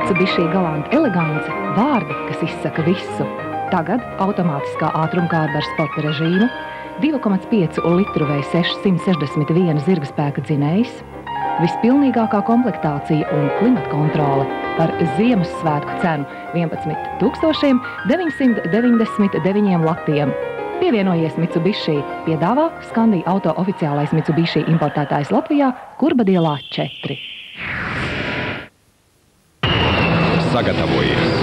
Mitsubishi Galant Elegance – vārdi, kas izsaka visu. Tagad automātiskā ātrumkārba ar sporta režīmu, 2,5 litru V6 161 zirgspēka dzinējs, vispilnīgākā komplektācija un klimatkontrole par Ziemassvētku cenu 11 999 latiem. Pievienojies Mitsubishi, piedāvā Skandi auto oficiālais Mitsubishi importētājs Latvijā, Kurbadielā 4. Sagatavojies!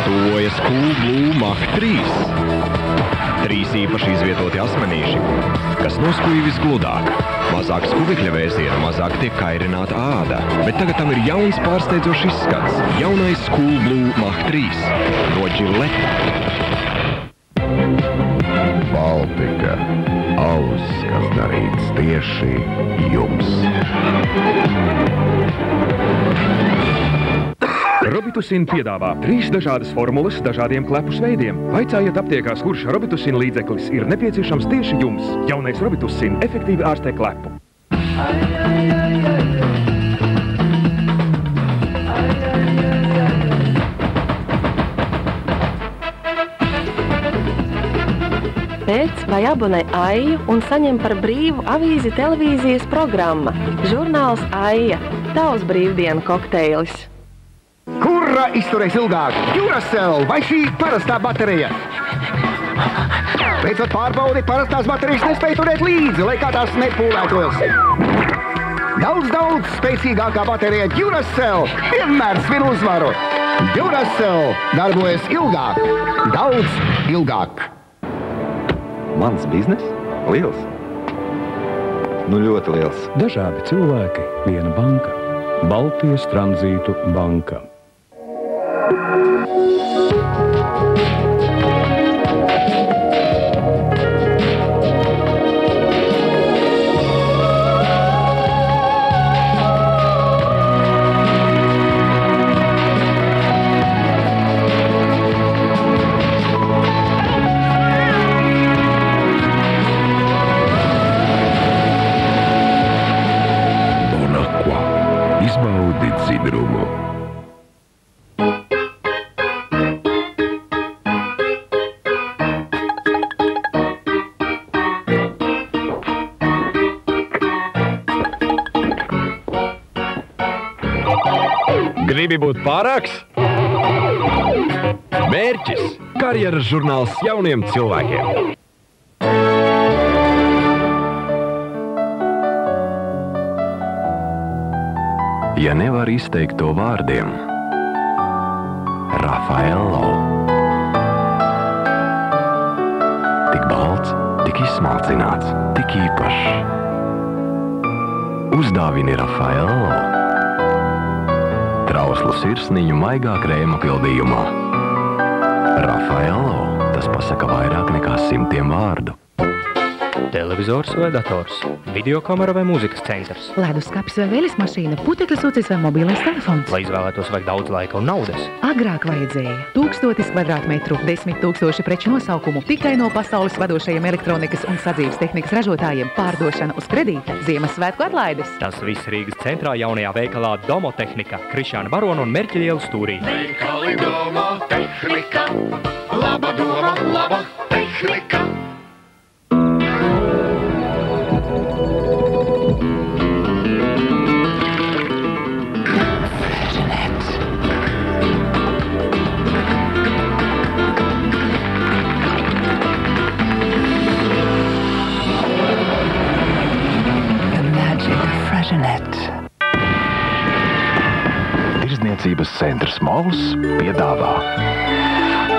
Tuvojas Cool Blue Mach 3. 3 īpaši izvietoti asmenīši, kas noskuj visgludāk. Mazāk skuvekļa vēziena, mazāk tiek kairināta āda, bet tagad tam ir jauns pārsteidzošs izskats. Jaunais Cool Blue Mach 3 no Gillette. Baltika. Alus, kas darīts tieši jums. Robitussin piedāvā 3 dažādas formulas dažādiem klepus veidiem. Vaicājiet aptiekās, kurš Robitussin līdzeklis ir nepieciešams tieši jums. Jaunais Robitussin efektīvi ārstē klepu. Pēc vai abonē Aiju un saņem par brīvu avīzi televīzijas programma. Žurnāls Aija. Tavs brīvdienu kokteilis. Kura izturēs ilgāk? Duracell vai šī parastā baterija? Beidzot pārbaudi, parastās baterijas nespēja turēt līdzi, lai kā tās nepūlētos. Daudz spēcīgākā baterija Duracell vienmēr svin uzvaru. Duracell darbojas ilgāk, daudz ilgāk. Mans biznes? Liels. Nu ļoti liels. Dažādi cilvēki, viena banka. Baltijas Tranzītu banka. Izbaudi dzidrumu. Gribi būt pārāks? Mērķis – karjeras žurnāls jauniem cilvēkiem. Ja nevar izteikt to vārdiem, Raffaello. Tik balts, tik izsmalcināts, tik īpašs. Uzdāvini Raffaello. Trauslu sirsniņu maigā krēma pildījumā. Raffaello, tas pasaka vairāk nekā 100 vārdu. Televizors vai dators, videokamera vai mūzikas centrs. Leduskapis vai veļas mašīna, putekļu socis vai mobilais telefons. Lai izvēlētos vajag daudz laika un naudas. Agrāk vajadzēja 1000 kvadrātmetru, 10 000 preču nosaukumu tikai no pasaules vadošajiem elektronikas un sadzīves tehnikas ražotājiem, pārdošana uz kredīta, Ziemassvētku atlaides. Tas viss Rīgas centrā jaunajā veikalā Domotehnika, Krišāna Barona un Merķiļielu stūrī. Veikali Domotehnika, laba doma, laba tehnika. Tirzniecības centrs Mols piedāvā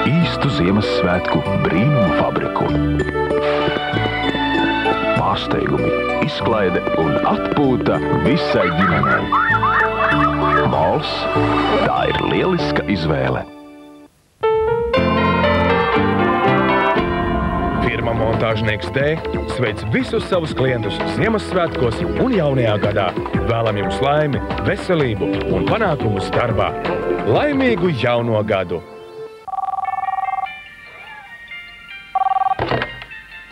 īstu Ziemassvētku brīnumu fabriku. Pārsteigumi, izklaide un atpūta visai ģimenei. Mols – tā ir lieliska izvēle. Firma Montāžnieks T sveic visus savus klientus Ziemassvētkos un jaunajā gadā. Vēlam jums laimi, veselību un panākumus darbā. Laimīgu jauno gadu!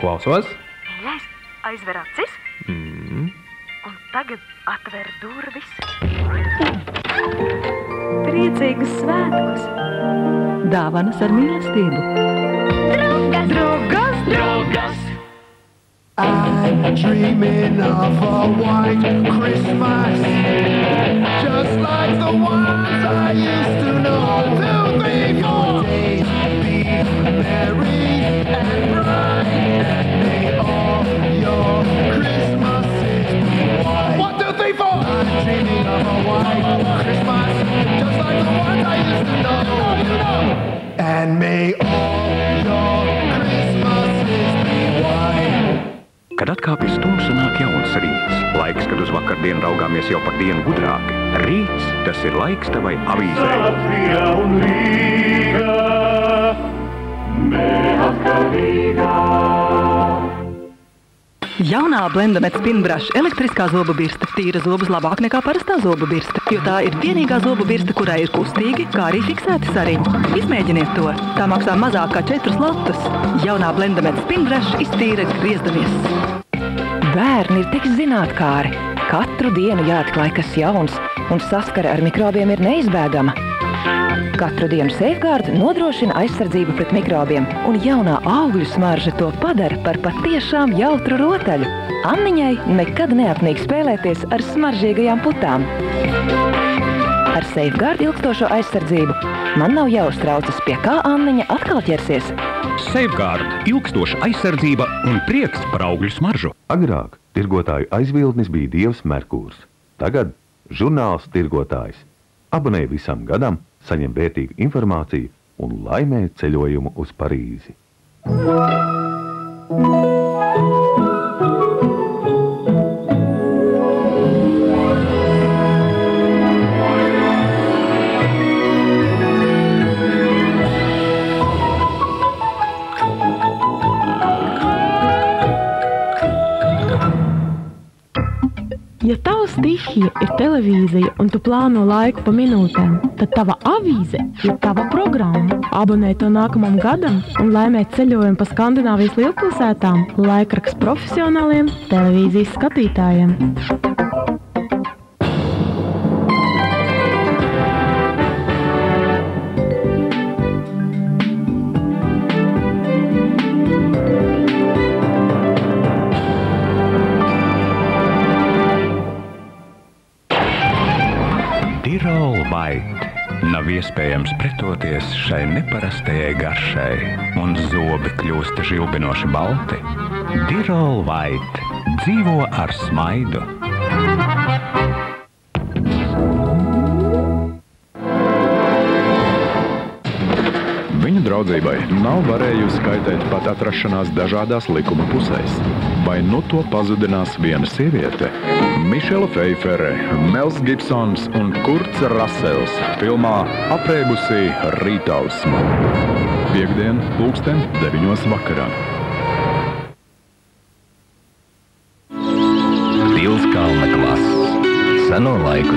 Klausos? Mīļais, aizver acis un tagad atver durvis. Priecīgus svētkus! Dāvanas ar mīlestību. Drogas, drogas! I'm dreaming of a white Christmas, just like the ones I used to know. 2, 3, 4. Days be merry and bright, and may all your Christmases be white. 1, 2, 3, 4. I'm dreaming of a white Christmas, just like the ones I used to know. And may all your Christmases be white. Kad atkāpjas tumsa, nāk jauns rīts. Laiks, kad uz vakardienu raugāmies jau par dienu gudrāki. Rīts, tas ir laiks tavai avīzei. Latvija un Rīga, neatkarīga. Jaunā Blendamet Spinbrush elektriskā zobu birste tīra zobus labāk nekā parastā zobu birste, jo tā ir vienīgā zobu birste, kurai ir kustīgi, kā arī fiksēti sariņi. Izmēģiniet to. Tā maksā mazāk kā 4 latus. Jaunā Blendamet Spinbrush iztīra griezdamies. Bērni ir tik zinātkāri. Katru dienu jāatklāj kas jauns, un saskare ar mikrobiem ir neizbēgama. Katru dienu Safeguard nodrošina aizsardzību pret mikrobiem, un jaunā augļu smarža to padara par patiešām jautru rotaļu. Anniņai nekad neapnīk spēlēties ar smaržīgajām putām. Ar Safeguard ilgstošo aizsardzību man nav jāuztraucas, pie kā Anniņa atkal ķersies. Safeguard – ilgstoša aizsardzība un prieks par augļu smaržu. Agrāk tirgotāju aizbildnis bija Dievs Merkūrs. Tagad žurnāls tirgotājs. Abonē visam gadam, saņem vērtīgu informāciju un laimē ceļojumu uz Parīzi. Ja tava stihija ir televīzija un tu plāno laiku pa minūtēm, tad tava avīze ir tava programma. Abonē to nākamam gadam un laimē ceļojumu pa Skandināvijas lielpilsētām laikraksts profesionāliem televīzijas skatītājiem. Nav iespējams pretoties šai neparastajai garšai, un zobi kļūst žilbinoši balti. Dirol White dzīvo ar smaidu. Viņu draudzībai nav varējusi kaitēt pat atrašanās dažādās likuma pusēs. Vai nu to pazudinās viena sieviete? Mišela Feifere, Mels Gibsons un Kurts Rasels filmā Aprēbusī rītausma. Piektdien, 9:00 vakarā. Pilskalna klases. Seno laiku